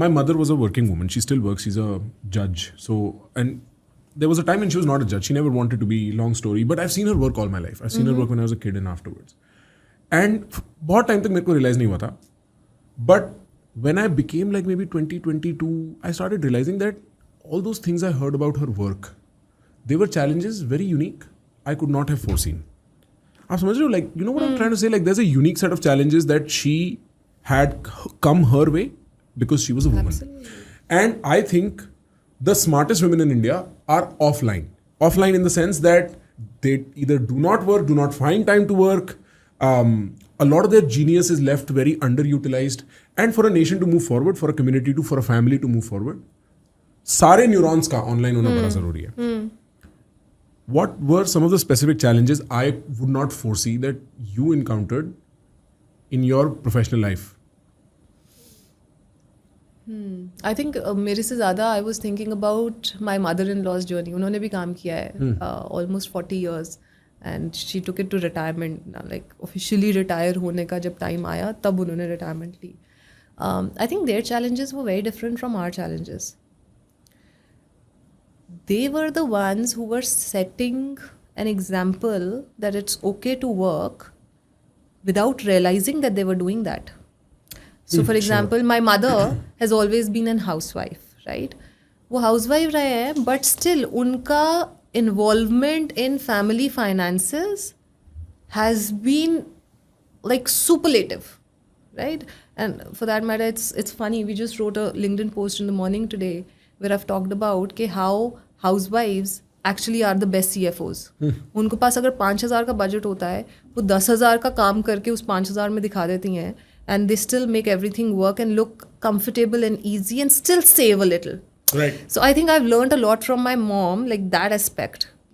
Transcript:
my mother was a working woman. She still works. She's a judge. So, and there was a time when she was not a judge. She never wanted to be, long story. But I've seen her work all my life. I've seen her work when I was a kid and afterwards. And बहुत time तक मेरे को realize नहीं हुआ था. But when I became like maybe 2022, I started realizing that all those things I heard about her work, they were challenges very unique. I could not have foreseen. आप समझ रहे हो? Like, you know what I'm trying to say? Like, there's a unique set of challenges that she had come her way because she was a woman. Absolutely. And I think the smartest women in India are offline. Offline in the sense that they either do not work, do not find time to work. A lot of their genius is left very underutilized. And for a nation to move forward, for a community to, for a family to move forward, सारे neurons का online होना बड़ा ज़रूरी है. What were some of the specific challenges I would not foresee that you encountered in your professional life? I think मेरे से ज़्यादा I was thinking about my mother-in-law's journey. उन्होंने भी काम किया है almost 40 years and she took it to retirement. Like officially retire होने का जब time आया तब उन्होंने retirement Lee. I think their challenges were very different from our challenges. They were the ones who were setting an example that it's okay to work without realizing that they were doing that. So for example, my mother has always been a housewife, right? वो housewife रहे हैं, but still उनका involvement in family finances has been like superlative, right? And for that matter, it's funny. We just wrote a LinkedIn post in the morning today where I've talked about कि how housewives actually are the best CFOs. उनको पास अगर 5,000 का budget होता है, वो 10,000 का काम करके उस 5,000 में दिखा देती हैं. And they still make everything work and look comfortable and easy and still save a little. Right. So I think I've learned a lot from my mom, like that aspect.